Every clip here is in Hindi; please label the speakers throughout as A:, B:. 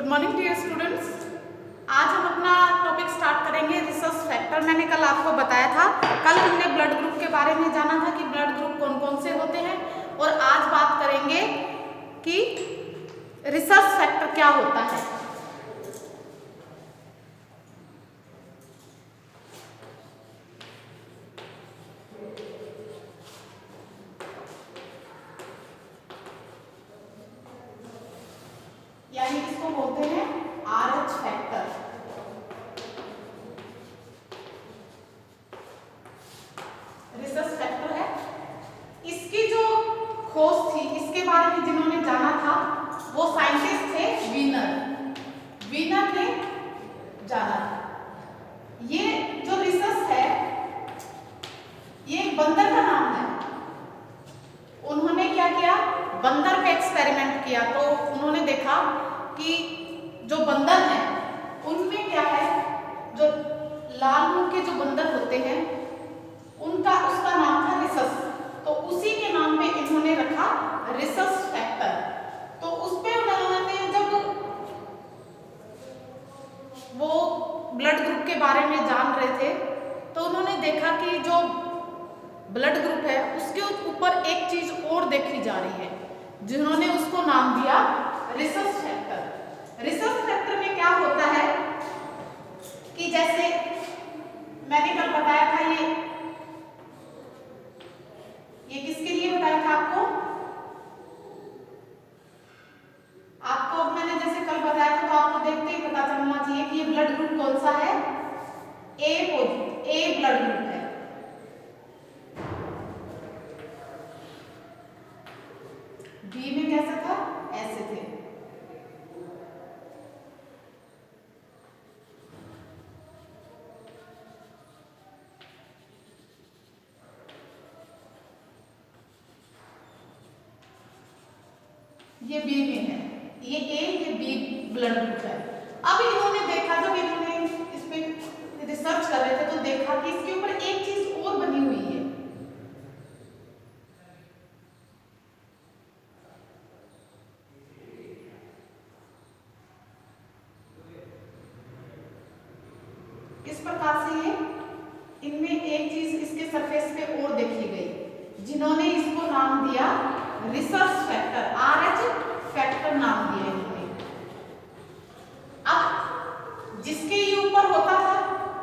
A: Morning dear students. आज हम अपना टॉपिक स्टार्ट करेंगे रिसर्च फैक्टर। मैंने कल आपको बताया था, कल हमने ब्लड ग्रुप के बारे में जाना था कि ब्लड ग्रुप कौन कौन से होते हैं, और आज बात करेंगे कि रिसर्च फैक्टर क्या होता है। यानी इसको बोलते हैं RH फैक्टर। रिसर्च फैक्टर है। इसकी जो खोज थी, इसके बारे में जिन्होंने जाना था वो साइंटिस्ट थे वीनर ने जाना था। ये जो रिसर्च है ये एक बंदर का नाम है। उन्होंने क्या किया, बंदर पे एक्सपेरिमेंट किया। तो उन्होंने देखा कि जो बंदर है उनमें क्या है, जो लाल मुंह के जो बंदर होते हैं उसका नाम था रिसस। तो उसी के नाम पे इन्होंने रखा रिसस फैक्टर। तो उस पे उन्होंने जब वो ब्लड ग्रुप के बारे में जान रहे थे तो उन्होंने देखा कि जो ब्लड ग्रुप है उसके ऊपर एक चीज और देखी जा रही है, जिन्होंने उसको नाम दिया रिसस फैक्टर। रिसस फैक्टर में क्या होता है कि जैसे मैंने कल बताया था, ये किसके लिए बताया था आपको अब मैंने जैसे कल बताया था, तो आपको देखते ही पता चलना चाहिए कि ये ब्लड ग्रुप कौन सा है। ए ब्लड ग्रुप है। बी में कैसा था, ऐसे थे। ये बी में है, ये ए, ये बी ब्लड ग्रुप है। अब इन्होंने देखा, जब इन्होंने इस पे रिसर्च कर रहे थे तो देखा कि इसके ऊपर एक चीज और बनी हुई है। इस प्रकार से ये इनमें एक चीज इसके सरफेस पे और देखी गई, जिन्होंने इसको नाम दिया रिसर्च फैक्टर, RH फैक्टर नाम दिया इन्होंने। अब जिसके ये ऊपर होता था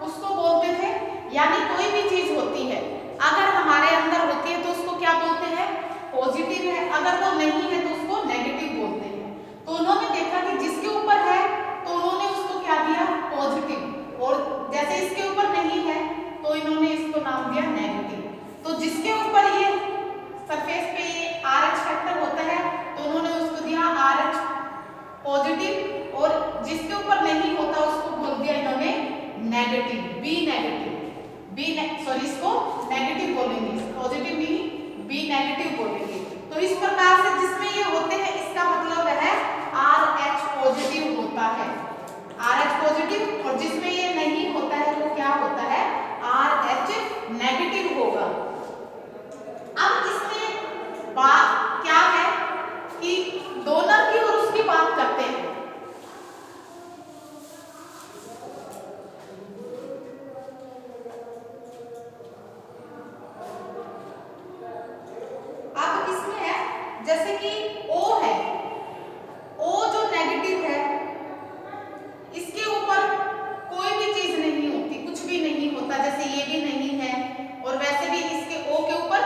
A: उसको बोलते थे, यानी कोई भी चीज होती है अगर हमारे अंदर होती है तो उसको क्या बोलते हैं, पॉजिटिव है। अगर वो नहीं है तो उसको नेगेटिव बोलते हैं। तो उन्होंने देखा कि जिसके ऊपर है तो उन्होंने उसको क्या दिया, पॉजिटिव, और जैसे इसके ऊपर नहीं है तो इन्होंने इसको नाम दिया नेगेटिव। तो जिसके ऊपर ये सरफेस पे ये RH फैक्टर होता है तो उन्होंने उसको दिया RH पॉजिटिव, और जिसके ऊपर नहीं होता उसको बोल दिया इन्होंने नेगेटिव, सॉरी इसको नेगेटिव बोलेंगे, पॉजिटिव नहीं, बी नेगेटिव बोलेंगे। तो इस प्रकार से जिसमें ये होते हैं इसका मतलब है RH पॉजिटिव होता है, RH पॉजिटिव, और जिसमें ये नहीं होता है वो क्या होता है, RH नेगेटिव होगा। अब इसमें बात क्या है कि डोनर की और उसकी बात करते हैं। अब इसमें है जैसे कि O है, O जो नेगेटिव है इसके ऊपर कोई भी चीज नहीं होती, कुछ भी नहीं होता। जैसे ये भी नहीं है और वैसे भी इसके O के ऊपर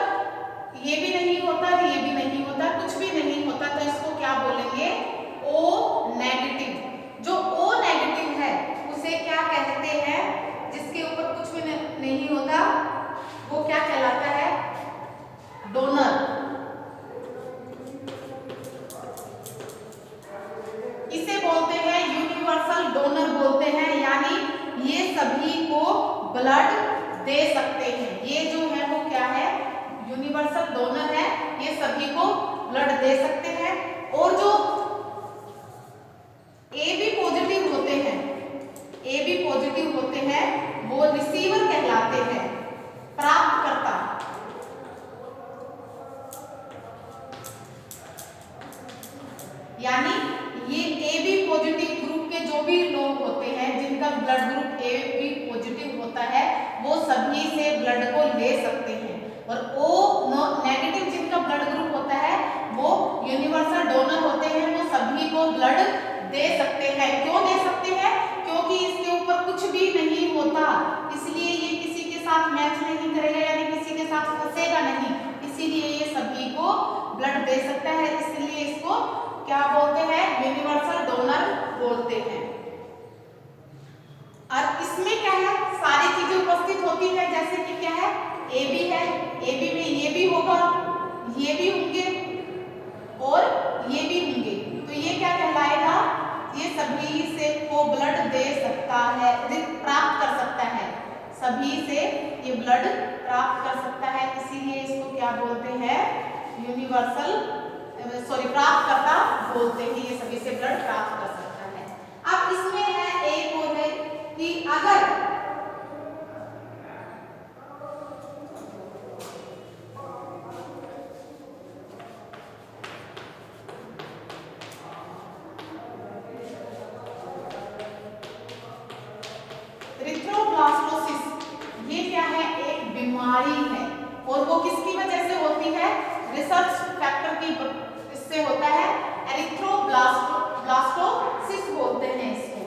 A: ये भी नहीं होता, ये भी नहीं होता, कुछ भी नहीं होता। तो इसको क्या बोलेंगे, O नेगेटिव। जो O नेगेटिव है उसे क्या कहते हैं, जिसके ऊपर कुछ भी नहीं होता वो क्या कहलाता है, डोनर। इसे बोलते हैं यूनिवर्सल डोनर बोलते हैं, यानी ये सभी को ब्लड दे सकते हैं। ये जो है वो क्या है, यूनिवर्सल डोनर है, ये सभी को ब्लड दे सकते हैं। और जो ए बी पॉजिटिव होते हैं वो रिसीवर कहलाते हैं, प्राप्तकर्ता। यानी ये ए बी पॉजिटिव ग्रुप सभी से ब्लड को ले सकते हैं। और ओ नेगेटिव जिनका ब्लड ग्रुप होता है वो यूनिवर्सल डोनर होते हैं, वो सभी को ब्लड दे सकते हैं। क्यों दे सकते हैं? क्योंकि इसके ऊपर कुछ भी नहीं होता, इसलिए ये किसी के साथ मैच नहीं करेगा, यानी किसी के साथ फंसेगा नहीं, इसीलिए ये सभी को ब्लड दे सकता है। इसलिए इसको क्या बोलते हैं? यूनिवर्सल डोनर बोलते हैं। और इसमें क्या है, सारी चीजें उपस्थित होती है, जैसे कि क्या है, ए बी है, ए बी में ये भी होगा, ये भी होंगे और ये भी होंगे, तो ये क्या कहलाएगा? ये सभी से को ब्लड दे सकता है, प्राप्त कर सकता है, सभी से ये ब्लड प्राप्त कर सकता है, इसीलिए इसको क्या बोलते हैं? यूनिवर्सल प्राप्त करता बोलते हैं। ये सभी से ब्लड प्राप्त कर सकता है। अब इसमें है एक और है कि अगर ये क्या है? एक बीमारी है, और वो किसकी वजह से होती है? रिसर्च फैक्टर की इससे होता है, एरिथ्रोब्लास्टोसिस बोलते हैं इसको।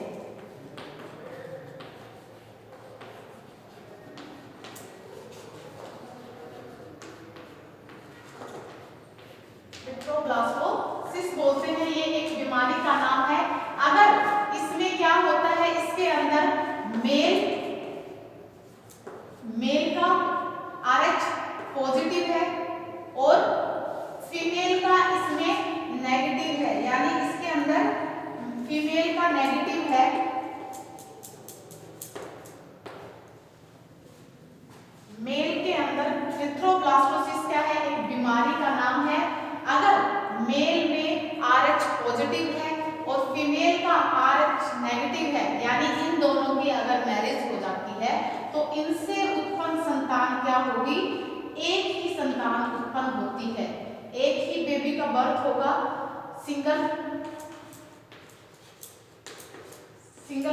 A: एरिथ्रोब्लास्टोसिस बोलते हैं, ये एक बीमारी का नाम है। अगर इसमें क्या होता है, इसके अंदर मेल का RH पॉजिटिव है और फीमेल का इसमें नेगेटिव है, यानी इसके अंदर फीमेल का नेगेटिव है, मेल के अंदर। एरिथ्रोब्लास्टोसिस क्या है? एक बीमारी का नाम है। अगर मेल में RH पॉजिटिव है और फीमेल का RH नेगेटिव है, यानी इन दोनों की अगर मैरिज हो जाती है तो इनसे उत्पन्न संतान क्या होगी? एक ही संतान उत्पन्न होती है, एक ही बेबी का बर्थ होगा, सिंगल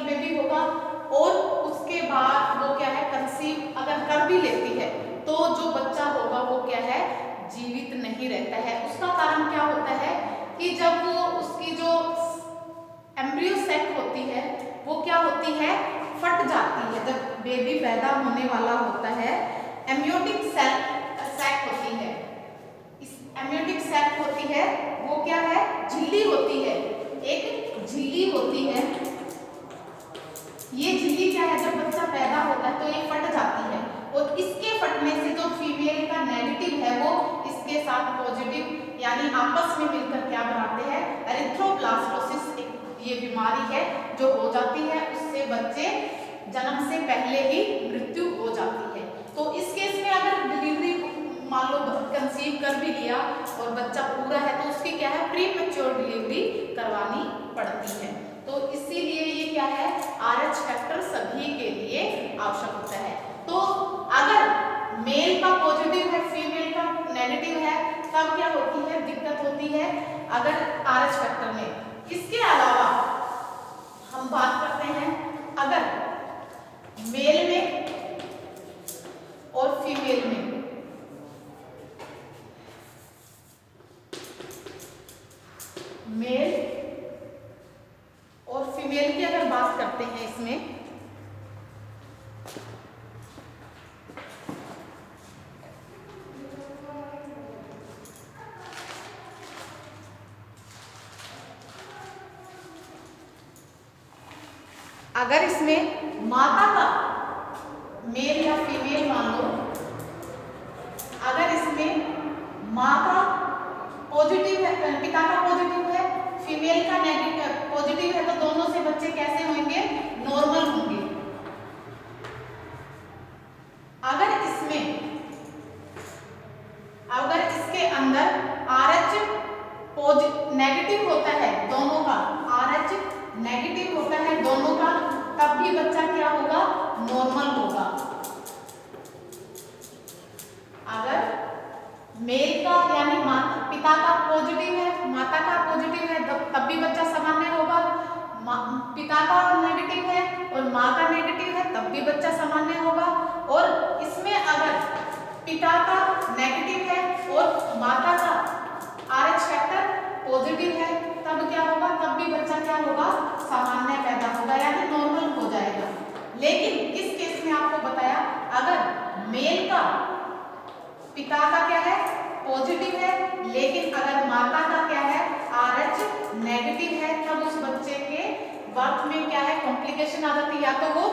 A: बेबी होगा, और उसके बाद वो क्या है? कंसीव अगर कर भी लेती है तो जो बच्चा होगा वो क्या है? जीवित नहीं रहता है। उसका कारण क्या होता है कि जब वो उसकी जो एम्ब्रियो सैक होती है वो क्या होती है? फट जाती है। जब बेबी पैदा होने वाला होता है, एम्नियोटिक सैक होती है, इस एम्नियोटिक सैक होती है वो क्या है? झिल्ली होती है, एक झिल्ली होती है। ये झिल्ली क्या है? जब बच्चा पैदा होता है तो ये फट जाती है, और इसके फटने से जो फीमेल का नेगेटिव है वो इसके साथ पॉजिटिव, यानी आपस में मिलकर क्या बनाते हैं? एरिथ्रोब्लास्टोसिस ये बीमारी है जो हो जाती है, उससे बच्चे जन्म से पहले ही मृत्यु हो जाती है। तो इस केस में अगर डिलीवरी मान लो कंसीव कर भी लिया और बच्चा पूरा है तो उसकी क्या है? प्रीमेच्योर डिलीवरी करवानी पड़ती है। तो इसीलिए ये क्या है? RH फैक्टर सभी के लिए आवश्यक होता है। तो अगर मेल का पॉजिटिव है, फीमेल का नेगेटिव है, तब क्या होती है? दिक्कत होती है अगर RH फैक्टर में। इसके अलावा हम बात करते हैं अगर मेल में और फीमेल में मेल और फीमेल की अगर बात करते हैं, इसमें अगर इसमें माता का मेल या फीमेल मान लो, अगर इसमें माँ का पॉजिटिव है, पिता का पॉजिटिव है, फीमेल का नेगेटिव पॉजिटिव है, तो दोनों से बच्चे कैसे होंगे? नॉर्मल होंगे। अगर इसके अंदर RH नेगेटिव होता है, दोनों का RH नेगेटिव होता है दोनों का, तब भी बच्चा क्या होगा? नॉर्मल होगा। अगर मेल का यानी पिता का पॉजिटिव है, माता का पॉजिटिव है, तब भी बच्चा सामान्य होगा। पिता का नेगेटिव है और माँ का नेगेटिव है तब भी बच्चा सामान्य होगा, और इसमें अगर पिता का नेगेटिव है और माता का RH फैक्टर पॉजिटिव है तब क्या होगा, तब भी बच्चा क्या होगा, सामान्य पैदा होगा यानी नॉर्मल हो जाएगा। लेकिन इस केस में आपको बताया अगर मेल का पिता का क्या है पॉजिटिव है, लेकिन अगर माता का क्या है RH नेगेटिव है, तब उस बच्चे के बर्थ में क्या है कॉम्प्लिकेशन आ जाती है, या तो वो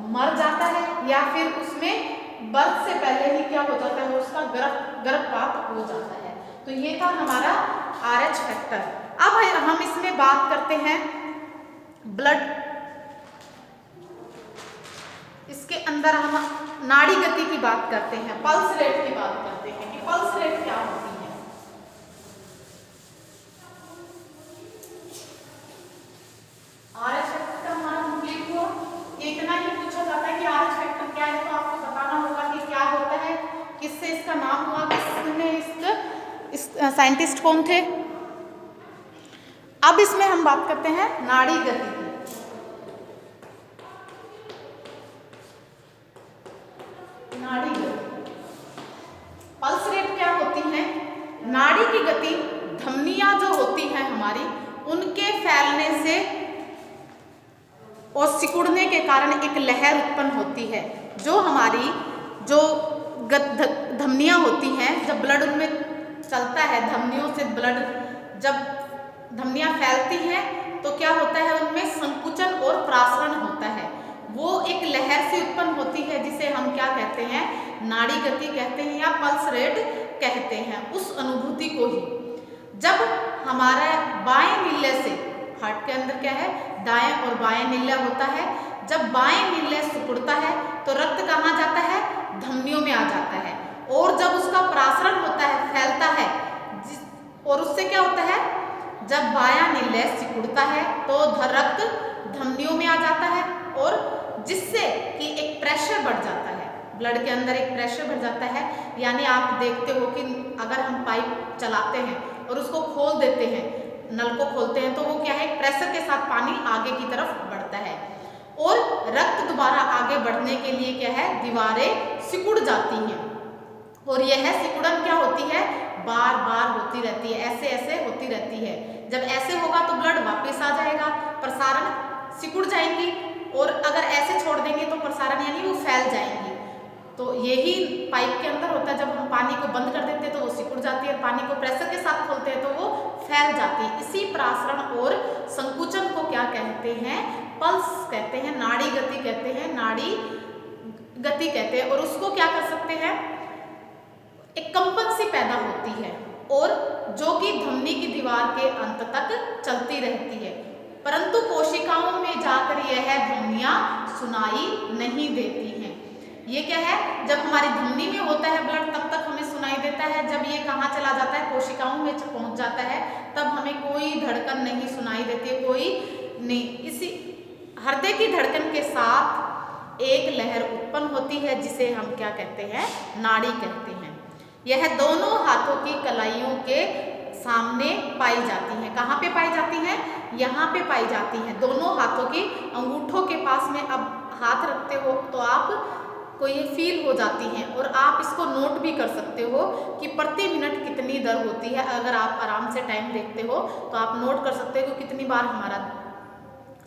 A: मर जाता है या फिर उसमें बर्थ से पहले ही क्या हो जाता है, उसका गर्भपात हो जाता है। तो ये था हमारा RH फैक्टर। अब हम इसमें बात करते हैं ब्लड, इसके अंदर हम नाड़ी गति की बात करते हैं, पल्स रेट की बात करते हैं कि पल्स रेट क्या होती है। RH फैक्टर हमारा कंप्लीट हुआ। ये इतना ही पूछा जाता है कि RH फैक्टर क्या है, तो आपको बताना होगा कि क्या होता है, किससे इसका नाम हुआ, किसने इस साइंटिस्ट कौन थे। अब इसमें हम बात करते हैं नाड़ी गति की। नाड़ी गति, पल्स रेट क्या होती है, नाड़ी की गति धमनियां जो होती हैं हमारी, उनके फैलने से और सिकुड़ने के कारण एक लहर उत्पन्न होती है। जो हमारी जो धमनियां होती हैं, जब ब्लड उनमें चलता है, धमनियों से ब्लड जब धमनियां फैलती हैं तो क्या होता है, उनमें संकुचन और प्रासरण होता है, वो एक लहर से उत्पन्न होती है जिसे हम क्या कहते हैं, नाड़ी गति कहते हैं या पल्स रेट कहते हैं। उस अनुभूति को ही जब हमारा बाएं नीले से, हार्ट के अंदर क्या है दाएं और बाएं नीला होता है, जब बाएं नीले सिकुड़ता है तो रक्त कहाँ जाता है, धमनियों में आ जाता है, और जब उसका प्रासरण होता है, फैलता है, और उससे क्या होता है, जब बायां नीले सिकुड़ता है तो रक्त धमनियों में आ जाता है, और जिससे कि एक प्रेशर बढ़ जाता है, ब्लड के अंदर एक प्रेशर बढ़ जाता है। यानी आप देखते हो कि अगर हम पाइप चलाते हैं और उसको खोल देते हैं, नल को खोलते हैं, तो वो क्या है, प्रेशर के साथ पानी आगे की तरफ बढ़ता है, और रक्त दोबारा आगे बढ़ने के लिए क्या है, दीवारें सिकुड़ जाती हैं, और यह सिकुड़न क्या होती है, बार बार होती रहती है, ऐसे ऐसे होती रहती है। जब ऐसे होगा तो ब्लड वापस आ जाएगा, प्रसारण सिकुड़ जाएंगी, और अगर ऐसे छोड़ देंगे तो प्रसारण यानी वो फैल जाएंगी। तो यही पाइप के अंदर होता है, जब हम पानी को बंद कर देते हैं तो वो सिकुड़ जाती है, पानी को प्रेशर के साथ खोलते हैं तो वो फैल जाती है। इसी प्रासरण और संकुचन को क्या कहते हैं, पल्स कहते हैं, नाड़ी गति कहते हैं, नाड़ी गति कहते हैं। और उसको क्या कर सकते हैं, एक कंपन सी पैदा होती है, और जो कि धमनी की दीवार के अंत तक चलती रहती है, परंतु कोशिकाओं में जाकर यह धमनियां सुनाई नहीं देती हैं। ये क्या है, जब हमारी धमनी में होता है ब्लड तब तक हमें सुनाई देता है, जब ये कहाँ चला जाता है, कोशिकाओं में पहुंच जाता है, तब हमें कोई धड़कन नहीं सुनाई देती, कोई नहीं। इसी हृदय की धड़कन के साथ एक लहर उत्पन्न होती है जिसे हम क्या कहते हैं, नाड़ी कहते हैं। यह दोनों हाथों की कलाइयों के सामने पाई जाती हैं। कहाँ पे पाई जाती हैं, यहाँ पे पाई जाती हैं, दोनों हाथों की अंगूठों के पास में अब हाथ रखते हो तो आप को ये फील हो जाती हैं, और आप इसको नोट भी कर सकते हो कि प्रति मिनट कितनी दर होती है। अगर आप आराम से टाइम देखते हो तो आप नोट कर सकते हो कि कितनी बार हमारा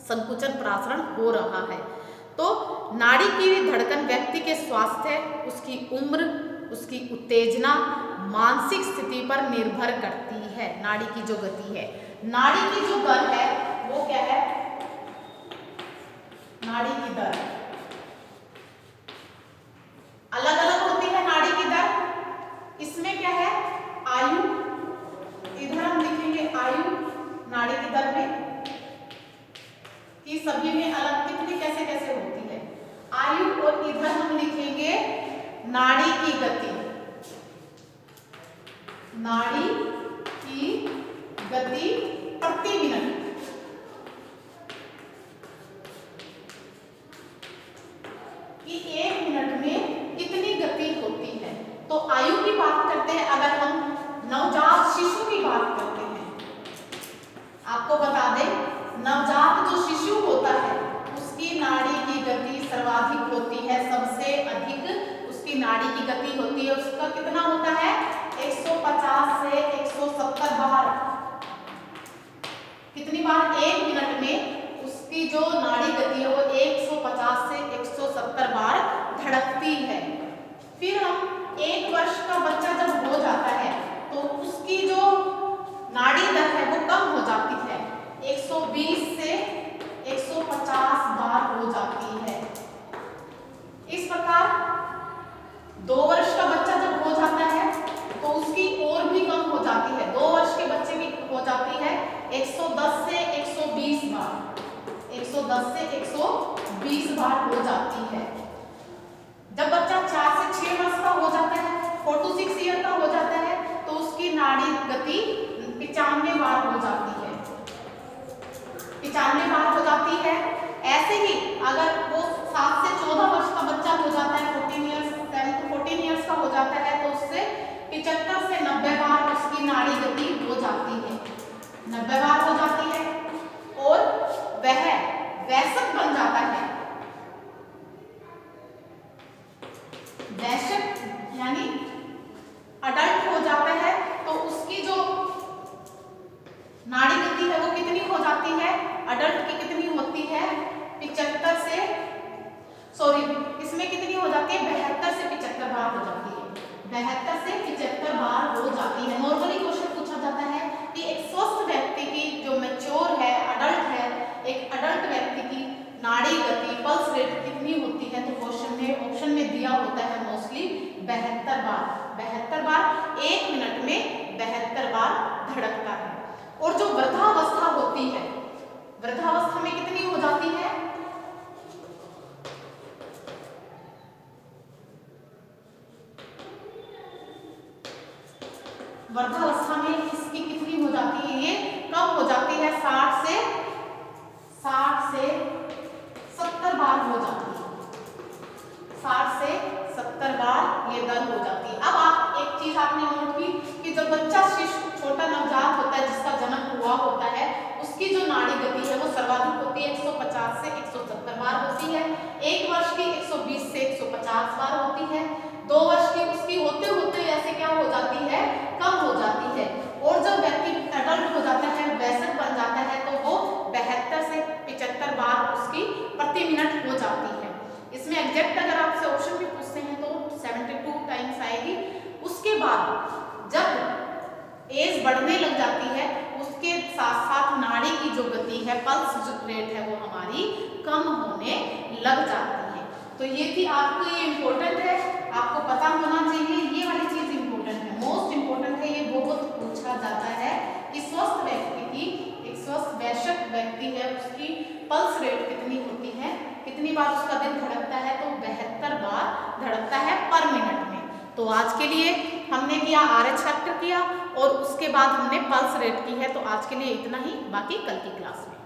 A: संकुचन प्रासरण हो रहा है। तो नाड़ी की धड़कन व्यक्ति के स्वास्थ्य, उसकी उम्र, उसकी उत्तेजना, मानसिक स्थिति पर निर्भर करती है। नाड़ी की जो गति है, नाड़ी की जो दर है वो क्या है, नाड़ी की दर अलग अलग होती है। नाड़ी की दर इसमें क्या है, आयु, इधर हम लिखेंगे आयु नाड़ी की दर में, कि सभी में अलग कितनी कैसे कैसे होती है आयु, और इधर हम लिखेंगे नाड़ी की गति, नाड़ी की गति प्रति मिनट, कि एक मिनट में कितनी गति होती है। तो आयु की बात करते हैं, अगर हम नवजात शिशु की बात करते हैं, आपको बता दें नवजात जो शिशु शिशु होता है उसकी नाड़ी की गति सर्वाधिक होती है, सबसे अधिक उसकी नाड़ी की गति होती है। उसका कितना होता है 150 से 170 बार। कितनी बार? 1 मिनट में उसकी जो नाड़ी गति है वो 150 से 170 बार धड़कती है। फिर हम 1 वर्ष का बच्चा जब हो जाता है तो उसकी जो नाड़ी दर है वो कम हो जाती है, 120 से 150 बार हो जाती है। इस प्रकार 2 वर्ष का बच्चा जब हो जाता है तो उसकी और भी कम हो जाती है। 2 वर्ष के बच्चे की हो जाती है 110 से 120 बार, 110 से 120 बार हो जाती है। जब बच्चा 4 से 6 वर्ष का हो जाता है, 4 to 6 ईयर का हो जाता है, तो उसकी नाड़ी गति 95 बार हो जाती है, 95 बार हो जाती है। ऐसे ही अगर वो 7 से 14 वर्ष का बच्चा हो जाता है, 14 ईयर्स 7 to 14 ईयर्स का हो जाता है, तो उससे 75 से 90 बार उसकी नाड़ी गति हो जाती है, 90 बार हो जाती है। और वह वयस्क बन जाता है। वयस्क यानी अडल्ट हो जाता है तो उसकी जो नाड़ी गति है वो कितनी हो जाती है? अडल्ट की कितनी होती है? 75 से इसमें कितनी हो जाती है? 72 से 75 बार हो जाती है, 72 से 75 बार हो जाती है। नॉर्मली क्वेश्चन पूछा जाता है कि एक स्वस्थ व्यक्ति की जो मैच्योर है, अडल्ट है, एक अडल्ट व्यक्ति की नाड़ी गति पल्स रेट कितनी होती है? तो क्वेश्चन में ऑप्शन में दिया होता है मोस्टली 72 बार। 72 बार 1 मिनट में 72 बार धड़कता है। और जो वृद्धावस्था होती है, वृद्धावस्था में कितनी हो जाती है? वृद्धावस्था में इसकी कितनी हो जाती है? ये कम हो जाती है, 60 से 70 बार हो जाती है, 60 से 70 बार ये दर हो जाती है। अब आप एक चीज आपने नोट की कि जब बच्चा शिशु छोटा नवजात होता है जिसका जन्म हुआ होता है, उसकी जो नाड़ी गति है वो सर्वाधिक होती है, 150 से 170 बार होती है। 1 वर्ष की 120 से 150 बार होती है। 2 वर्ष की उसकी होते होते ऐसे क्या हो जाती है? कम हो जाती है। और जब व्यक्ति एडल्ट हो जाता है, वयस्क बन जाता है, तो वो 72 से 75 बार उसकी प्रति मिनट हो जाती है। इसमें एग्जैक्ट अगर आपसे ऑप्शन भी पूछते हैं तो 72 टाइम्स आएगी। उसके बाद जब एज बढ़ने लग जाती है उसके साथ साथ नाड़ी की जो गति है, पल्स रेट है, वो हमारी कम होने लग जाती है। तो ये थी आपको, ये इम्पोर्टेंट है, आपको पता होना चाहिए, ये वाली चीज इम्पोर्टेंट है, मोस्ट इम्पोर्टेंट है। ये बहुत पूछा जाता है कि स्वस्थ व्यक्ति की, एक स्वस्थ वयस्क व्यक्ति है, उसकी पल्स रेट कितनी होती है, कितनी बार उसका दिल धड़कता है? तो 72 बार धड़कता है पर मिनट में। तो आज के लिए हमने किया RH फैक्टर किया और उसके बाद हमने पल्स रेट की है। तो आज के लिए इतना ही, बाकी कल की क्लास में।